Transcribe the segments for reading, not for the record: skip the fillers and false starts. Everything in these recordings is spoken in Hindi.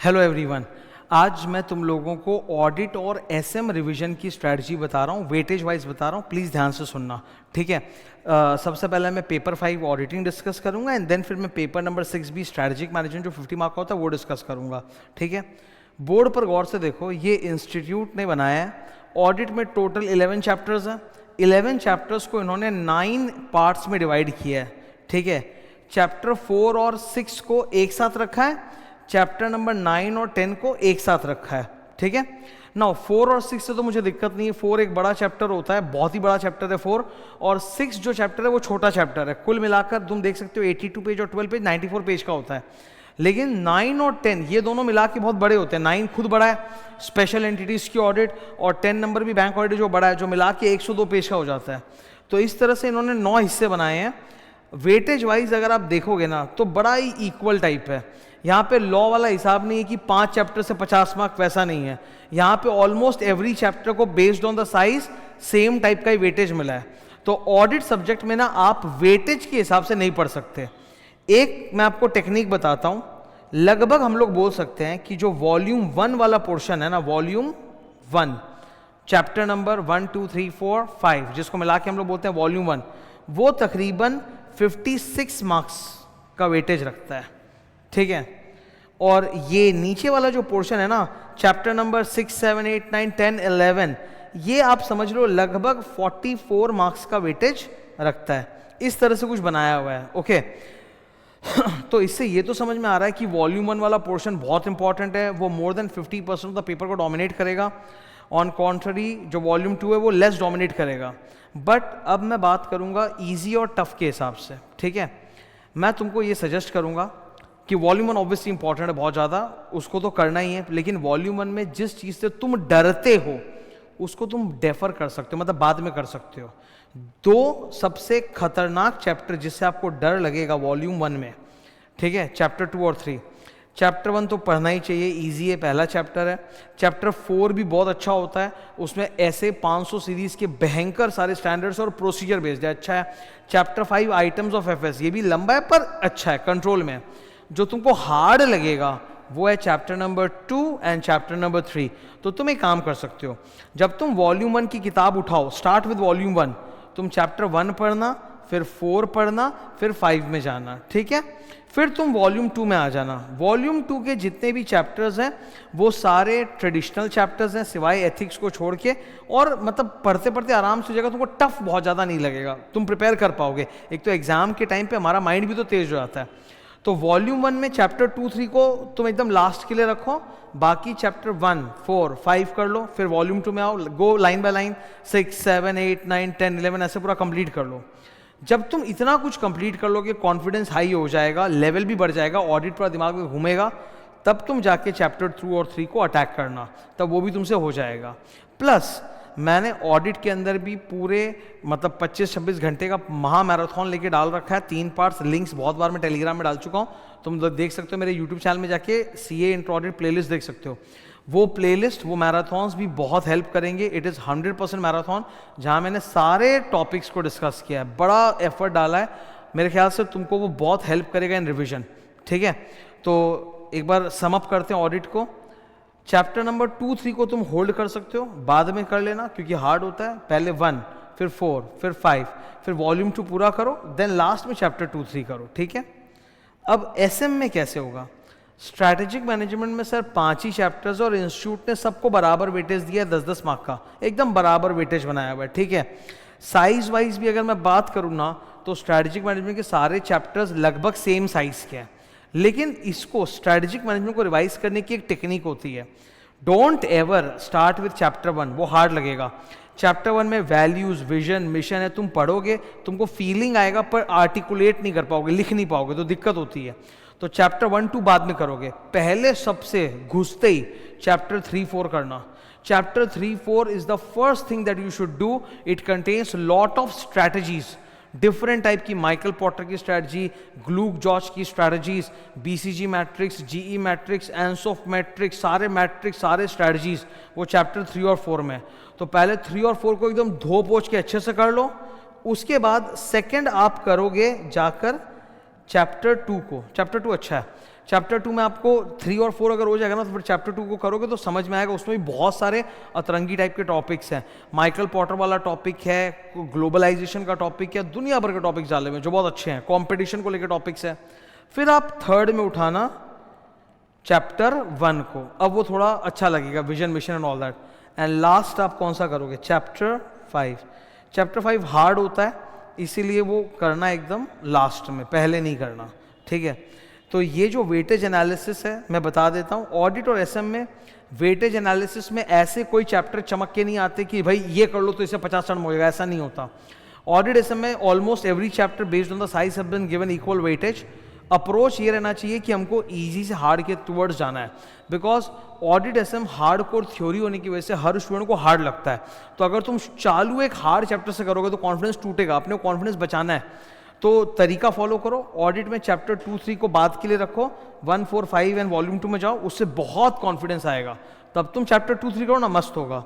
हेलो एवरीवन, आज मैं तुम लोगों को ऑडिट और एसएम रिवीजन की स्ट्रैटेजी बता रहा हूँ, वेटेज वाइज बता रहा हूँ। प्लीज़ ध्यान से सुनना, ठीक है। सबसे पहले मैं पेपर 5 ऑडिटिंग डिस्कस करूँगा एंड देन फिर मैं पेपर नंबर 6 भी स्ट्रैटेजिक मैनेजमेंट जो 50 मार्क का होता है वो डिस्कस करूँगा, ठीक है। बोर्ड पर गौर से देखो, ये इंस्टीट्यूट ने बनाया है। ऑडिट में टोटल 11 चैप्टर्स हैं। 11 चैप्टर्स को इन्होंने 9 पार्ट्स में डिवाइड किया है, ठीक है। चैप्टर 4 और 6 को एक साथ रखा है, चैप्टर नंबर 9 और 10 को एक साथ रखा है, ठीक है। नाउ 4 और 6 से तो मुझे दिक्कत नहीं है। 4 एक बड़ा चैप्टर होता है, बहुत ही बड़ा चैप्टर है 4, और 6 जो चैप्टर है वो छोटा चैप्टर है। कुल मिलाकर तुम देख सकते हो 82 पेज और 12 पेज 94 पेज का होता है। लेकिन 9 और 10 ये दोनों मिला के बहुत बड़े होते हैं। 9 खुद बड़ा है, स्पेशल एंटिटीज की ऑडिट, और 10 नंबर भी बैंक ऑडिट जो बड़ा है, जो मिला के 102 पेज का हो जाता है। तो इस तरह से इन्होंने 9 हिस्से बनाए हैं। वेटेज वाइज अगर आप देखोगे ना तो बड़ा ही इक्वल टाइप है। यहाँ पे लॉ वाला हिसाब नहीं है कि 5 चैप्टर से 50 मार्क, वैसा नहीं है। यहाँ पे ऑलमोस्ट एवरी चैप्टर को based on the size same type का ही वेटेज मिला है। तो ऑडिट सब्जेक्ट में ना आप वेटेज के हिसाब से नहीं पढ़ सकते। एक मैं आपको टेक्निक बताता हूँ। लगभग हम लोग बोल सकते हैं कि जो वॉल्यूम 1 वाला पोर्शन है ना, वॉल्यूम 1 चैप्टर नंबर 1 2 3 4 5 जिसको मिला के हम लोग बोलते हैं वॉल्यूम 1, वो तकरीबन 56 मार्क्स का वेटेज रखता है, ठीक है। और ये नीचे वाला जो पोर्शन है ना, चैप्टर नंबर 6 7 8 9 10 11, ये आप समझ लो लगभग 44 मार्क्स का वेटेज रखता है। इस तरह से कुछ बनाया हुआ है, ओके। तो इससे ये तो समझ में आ रहा है कि वॉल्यूम 1 वाला पोर्शन बहुत इंपॉर्टेंट है, वो more than 50% of the paper को डोमिनेट करेगा। ऑन कॉन्ट्ररी जो वॉल्यूम 2 है वो लेस डोमिनेट करेगा। बट अब मैं बात करूंगा इजी और टफ के हिसाब से, ठीक है। मैं तुमको ये सजेस्ट करूंगा कि वॉल्यूम 1 ऑब्वियसली इंपॉर्टेंट है बहुत ज़्यादा, उसको तो करना ही है। लेकिन वॉल्यूम 1 में जिस चीज़ से तुम डरते हो उसको तुम डेफर कर सकते हो, मतलब बाद में कर सकते हो। 2 सबसे खतरनाक चैप्टर जिससे आपको डर लगेगा वॉल्यूम 1 में, ठीक है, चैप्टर 2 और 3। चैप्टर 1 तो पढ़ना ही चाहिए, इजी है, पहला चैप्टर है। चैप्टर 4 भी बहुत अच्छा होता है, उसमें ऐसे 500 सीरीज के भयंकर सारे स्टैंडर्ड्स और प्रोसीजर बेस्ड है, अच्छा है। चैप्टर 5 आइटम्स ऑफ एफएस, ये भी लंबा है पर अच्छा है, कंट्रोल में। जो तुमको हार्ड लगेगा वो है chapter number 2 and chapter number 3। तो तुम एक काम कर सकते हो, जब तुम वॉल्यूम 1 की किताब उठाओ, स्टार्ट विद वॉल्यूम 1, तुम चैप्टर 1 पढ़ना, फिर 4 पढ़ना, फिर 5 में जाना, ठीक है। फिर तुम वॉल्यूम 2 में आ जाना। वॉल्यूम 2 के जितने भी चैप्टर्स हैं वो सारे ट्रेडिशनल चैप्टर्स हैं सिवाय एथिक्स को छोड़ के, और मतलब पढ़ते पढ़ते आराम से हो जाएगा, तुमको टफ बहुत ज़्यादा नहीं लगेगा, तुम प्रिपेयर कर पाओगे। एक तो एग्जाम के टाइम पे हमारा माइंड भी तो तेज हो जाता है। तो वॉल्यूम 1 में चैप्टर 2 3 को तुम एकदम लास्ट के लिए रखो, बाकी चैप्टर 1 4 5 कर लो, फिर वॉल्यूम 2 में आओ, गो लाइन बाय लाइन 6 7 8 9 10 11 ऐसे पूरा कंप्लीट कर लो। जब तुम इतना कुछ कंप्लीट कर लोगे, कॉन्फिडेंस हाई हो जाएगा, लेवल भी बढ़ जाएगा, ऑडिट पूरा दिमाग में घूमेगा, तब तुम जाके चैप्टर 2 और 3 को अटैक करना, तब वो भी तुमसे हो जाएगा। प्लस मैंने ऑडिट के अंदर भी पूरे मतलब 25-26 घंटे का महा मैराथन लेके डाल रखा है, 3 पार्ट्स, लिंक्स बहुत बार मैं टेलीग्राम में डाल चुका हूँ, तुम देख सकते हो। मेरे यूट्यूब चैनल में जाके CA इंट्रो ऑडिट प्लेलिस्ट देख सकते हो। वो प्लेलिस्ट, वो मैराथन्स भी बहुत हेल्प करेंगे। इट इज़ 100% मैराथन, जहाँ मैंने सारे टॉपिक्स को डिस्कस किया है, बड़ा एफर्ट डाला है। मेरे ख्याल से तुमको वो बहुत हेल्प करेगा इन रिविजन, ठीक है। तो एक बार समअप करते हैं ऑडिट को। चैप्टर नंबर 2 3 को तुम होल्ड कर सकते हो, बाद में कर लेना क्योंकि हार्ड होता है। पहले 1, फिर 4, फिर 5, फिर वॉल्यूम 2 पूरा करो, देन लास्ट में चैप्टर 2 3 करो, ठीक है। अब SM में कैसे होगा? स्ट्रैटेजिक मैनेजमेंट में सर 5 ही चैप्टर्स, और इंस्टीट्यूट ने सबको बराबर वेटेज दिया है, 10-10 मार्क का, एकदम बराबर वेटेज बनाया हुआ है, ठीक है। साइज वाइज भी अगर मैं बात करूँ ना तो स्ट्रैटेजिक मैनेजमेंट के सारे चैप्टर्स लगभग सेम साइज के हैं। लेकिन इसको स्ट्रैटेजिक मैनेजमेंट को रिवाइज करने की एक टेक्निक होती है। Don't ever start with chapter 1, वो हार्ड लगेगा। चैप्टर 1 में वैल्यूज, विजन, मिशन है, तुम पढ़ोगे, तुमको फीलिंग आएगा पर आर्टिकुलेट नहीं कर पाओगे, लिख नहीं पाओगे, तो दिक्कत होती है। तो चैप्टर 1 2 बाद में करोगे, पहले सबसे घुसते ही चैप्टर 3 4 करना। Chapter 3 4 is the first thing that you should do. It contains lot of strategies, different type की, माइकल पॉटर की स्ट्रैटेजी, ग्लूक जॉर्ज की strategies, BCG matrix, GE matrix, Ansoff matrix, सारे मैट्रिक्स, सारे स्ट्रैटेजीज वो चैप्टर 3 और 4 में। तो पहले 3 और 4 को एकदम धो पोछ के अच्छे से कर लो। उसके बाद सेकंड आप करोगे जाकर चैप्टर 2 को। चैप्टर 2 अच्छा है, चैप्टर 2 में आपको 3 और 4 अगर हो जाएगा ना तो फिर चैप्टर 2 को करोगे तो समझ में आएगा। उसमें भी बहुत सारे अतरंगी टाइप के टॉपिक्स हैं। माइकल पॉटर वाला टॉपिक है, ग्लोबलाइजेशन का टॉपिक है, दुनिया भर के टॉपिक्स डाले हुए जो बहुत अच्छे हैं, कॉम्पिटिशन को लेकर टॉपिक्स है। फिर आप थर्ड में उठाना चैप्टर 1 को, अब वो थोड़ा अच्छा लगेगा, vision mission and all that. And last आप कौन सा करोगे, चैप्टर 5। चैप्टर 5 हार्ड होता है, इसीलिए वो करना एकदम लास्ट में, पहले नहीं करना, ठीक है। तो ये जो वेटेज एनालिसिस है मैं बता देता हूँ। ऑडिट और एसएम में वेटेज एनालिसिस में ऐसे कोई चैप्टर चमक के नहीं आते कि भाई ये कर लो तो इसे 50 टर्म हो जाएगा, ऐसा नहीं होता। ऑडिट एसएम में almost every chapter based on the size have been given equal weightage. Approach ये रहना चाहिए कि हमको इजी से हार्ड के टुवर्ड्स जाना है, because audit SM hard core theory होने की वजह से हर स्टूडेंट को हार्ड लगता है। तो अगर तुम चालू एक हार्ड चैप्टर से करोगे तो कॉन्फिडेंस टूटेगा, अपने कॉन्फिडेंस बचाना है। तो तरीका फॉलो करो, ऑडिट में चैप्टर 2-3 को बाद के लिए रखो, 1, 4, 5 एंड वॉल्यूम 2 में जाओ, उससे बहुत कॉन्फिडेंस आएगा, तब तुम चैप्टर 2-3 करो ना, मस्त होगा।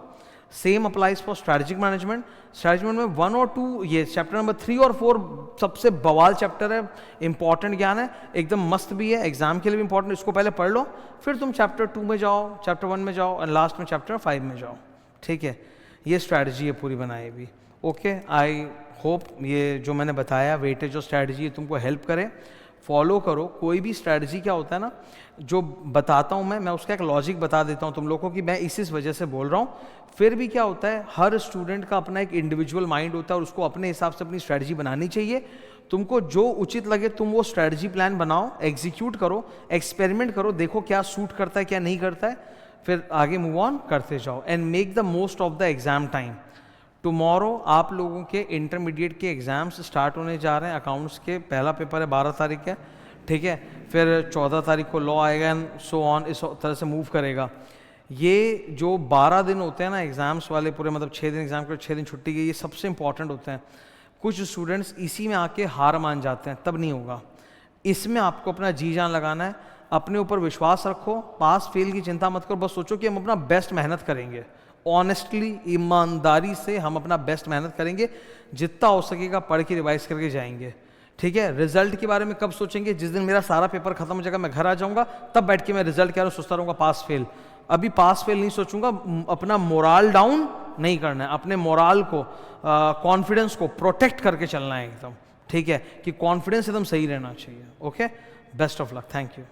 Same applies for strategic management. Strategic में 1 और 2, ये चैप्टर नंबर 3 और 4 सबसे बवाल चैप्टर है, इंपॉर्टेंट ज्ञान है, एकदम मस्त भी है, एग्जाम के लिए भी इंपॉर्टेंट, इसको पहले पढ़ लो, फिर तुम चैप्टर 2 में जाओ, चैप्टर 1 में जाओ, एंड लास्ट में चैप्टर 5 में जाओ, ठीक है। ये स्ट्रैटेजी है पूरी बनाई हुई, ओके। आई होप ये जो मैंने बताया वेटेज और स्ट्रैटेजी तुमको हेल्प करे, फॉलो करो। कोई भी स्ट्रैटेजी क्या होता है ना, जो बताता हूँ मैं उसका एक लॉजिक बता देता हूँ तुम लोगों को कि मैं इस वजह से बोल रहा हूँ। फिर भी क्या होता है, हर स्टूडेंट का अपना एक इंडिविजुअल माइंड होता है और उसको अपने हिसाब से अपनी स्ट्रैटेजी बनानी चाहिए। तुमको जो उचित लगे तुम वो स्ट्रैटेजी प्लान बनाओ, एग्जीक्यूट करो, एक्सपेरिमेंट करो, देखो क्या सूट करता है क्या नहीं करता है, फिर आगे मूव ऑन करते जाओ and make the most of the exam time. Tomorrow आप लोगों के इंटरमीडिएट के एग्ज़ाम्स स्टार्ट होने जा रहे हैं। अकाउंट्स के पहला पेपर है 12 तारीख है, ठीक है। फिर 14 तारीख को लॉ आएगा एंड सो ऑन, इस तरह से मूव करेगा। ये जो 12 दिन होते हैं ना एग्ज़ाम्स वाले पूरे, मतलब 6 दिन एग्ज़ाम के 6 दिन छुट्टी के, ये सबसे इंपॉर्टेंट होते हैं। कुछ स्टूडेंट्स इसी में आके हार मान जाते हैं, तब नहीं होगा। इसमें आपको अपना जी जान लगाना है, अपने ऊपर विश्वास रखो, पास फेल की चिंता मत करो, बस सोचो कि हम अपना बेस्ट मेहनत करेंगे, ऑनेस्टली ईमानदारी से हम अपना बेस्ट मेहनत करेंगे, जितना हो सकेगा पढ़ के रिवाइज करके जाएंगे, ठीक है। रिजल्ट के बारे में कब सोचेंगे, जिस दिन मेरा सारा पेपर खत्म हो जाएगा, मैं घर आ जाऊंगा, तब बैठ के मैं रिजल्ट क्या सोचता रहूँगा, पास फेल। अभी पास फेल नहीं सोचूंगा, अपना मोराल डाउन नहीं करना है, अपने मोराल को, कॉन्फिडेंस को प्रोटेक्ट करके चलना है एकदम, ठीक है, कि कॉन्फिडेंस एकदम सही रहना चाहिए। Okay, best of luck, thank you.